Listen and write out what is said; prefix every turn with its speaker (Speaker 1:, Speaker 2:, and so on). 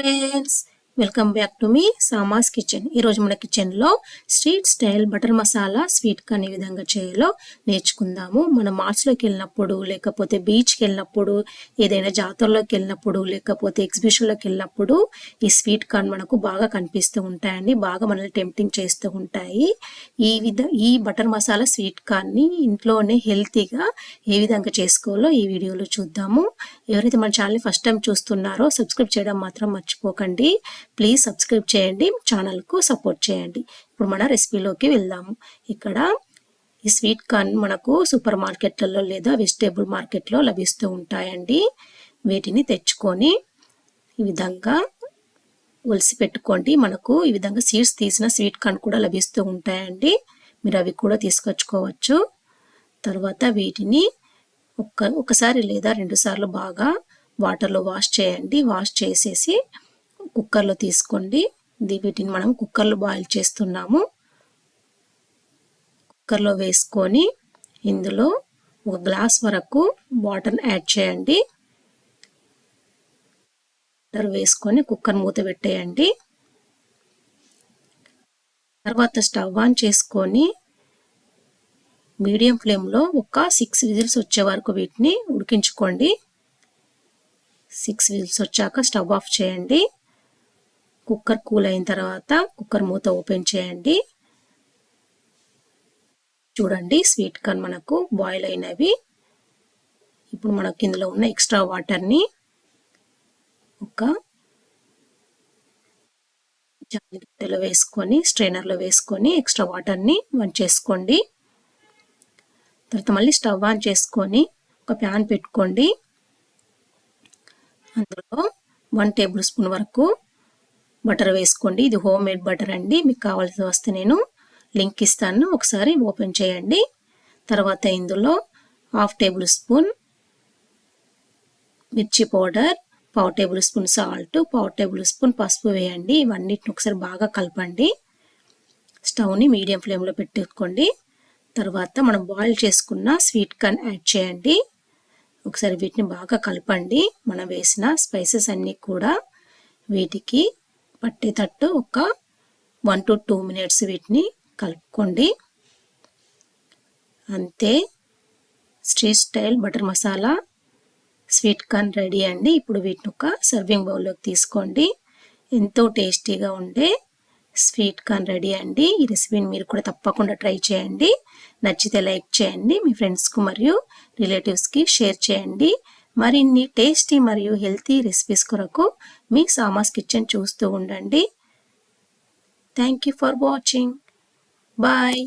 Speaker 1: Friends, welcome back to మీ Sama's kitchen. ఈరోజు మన కిచెన్లో street style butter masala sweet corn ఏ విధంగా చేయాలో నేర్చుకుందాము. మనం మార్ట్స్లోకి వెళ్ళినప్పుడు, లేకపోతే బీచ్కి వెళ్ళినప్పుడు, ఏదైనా జాతరలోకి వెళ్ళినప్పుడు, లేకపోతే ఎగ్జిబిషన్లోకి వెళ్ళినప్పుడు ఈ స్వీట్ కార్న్ మనకు బాగా కనిపిస్తూ ఉంటాయండి. బాగా మనల్ని టెంప్టింగ్ చేస్తూ ఉంటాయి. ఈ బటర్ మసాలా స్వీట్ కార్న్ని ఇంట్లోనే హెల్తీగా ఏ విధంగా చేసుకోవాలో ఈ వీడియోలో చూద్దాము. ఎవరైతే మన ఛానల్ని ఫస్ట్ టైం చూస్తున్నారో సబ్స్క్రైబ్ చేయడం మాత్రం మర్చిపోకండి. ప్లీజ్ సబ్స్క్రైబ్ చేయండి, ఛానల్కు సపోర్ట్ చేయండి. ఇప్పుడు మన రెసిపీలోకి వెళ్దాము. ఇక్కడ ఈ స్వీట్ కార్న్ మనకు సూపర్ మార్కెట్లలో లేదా వెజిటేబుల్ మార్కెట్లో లభిస్తూ ఉంటాయండి. వీటిని తెచ్చుకొని ఈ విధంగా ఒలిసి పెట్టుకోండి. మనకు ఈ విధంగా సీడ్స్ తీసిన స్వీట్ కార్న్ కూడా లభిస్తూ ఉంటాయండి. మీరు అవి కూడా తీసుకొచ్చుకోవచ్చు. తర్వాత వీటిని ఒకసారి లేదా 2 సార్లు బాగా వాటర్లో వాష్ చేయండి. వాష్ చేసేసి కుక్కర్లో తీసుకోండి. వీటిని మనం కుక్కర్లో బాయిల్ చేస్తున్నాము. కుక్కర్లో వేసుకొని ఇందులో 1 గ్లాస్ వరకు వాటర్ యాడ్ చేయండి. వాటర్ వేసుకొని కుక్కర్ మూత పెట్టేయండి. తర్వాత స్టవ్ ఆన్ చేసుకొని మీడియం ఫ్లేమ్లో ఒక 6 విజిల్స్ వచ్చే వరకు వీటిని ఉడికించుకోండి. 6 విజిల్స్ వచ్చాక స్టవ్ ఆఫ్ చేయండి. కుక్కర్ కూల్ అయిన తర్వాత కుక్కర్ మూత ఓపెన్ చేయండి. చూడండి, స్వీట్ కార్న్ మనకు బాయిల్ అయినవి. ఇప్పుడు మనకు ఇందులో ఉన్న ఎక్స్ట్రా వాటర్ని ఒక జాలిగట్టెలో వేసుకొని, స్ట్రైనర్లో వేసుకొని ఎక్స్ట్రా వాటర్ని వంచేసుకోండి. తర్వాత మళ్ళీ స్టవ్ ఆన్ చేసుకొని ఒక ప్యాన్ పెట్టుకోండి. అందులో 1 టేబుల్ స్పూన్ వరకు బటర్ వేసుకోండి. ఇది హోమ్ మేడ్ బటర్ అండి. మీకు కావాల్సి వస్తే నేను లింక్ ఇస్తాను, ఒకసారి ఓపెన్ చేయండి. తర్వాత ఇందులో 1/2 టేబుల్ స్పూన్ మిర్చి powder, 1/4 table spoon salt, 1/4 table spoon పసుపు వేయండి. ఇవన్నిటిని ఒకసారి బాగా కలపండి. స్టవ్ని మీడియం ఫ్లేమ్లో పెట్టుకోండి. తర్వాత మనం బాయిల్ చేసుకున్న స్వీట్ కార్న్ యాడ్ చేయండి. ఒకసారి వీటిని బాగా కలపండి. మనం వేసిన స్పైసెస్ అన్నీ కూడా వీటికి పట్టేటట్టు ఒక 1 to 2 మినిట్స్ వీటిని కలుపుకోండి. అంతే, street style butter masala sweet corn ready అండి. ఇప్పుడు వీటిని ఒక సర్వింగ్ బౌల్లోకి తీసుకోండి. ఎంతో టేస్టీగా ఉండే స్వీట్ కార్న్ రెడీ అండి. ఈ రెసిపీని మీరు కూడా తప్పకుండా ట్రై చేయండి. నచ్చితే లైక్ చేయండి. మీ ఫ్రెండ్స్కు మరియు రిలేటివ్స్కి షేర్ చేయండి. మరిన్ని టేస్టీ మరియు హెల్తీ రెసిపీస్ కొరకు మీ సామాస్ కిచెన్ చూస్తూ ఉండండి. Thank you for watching. Bye.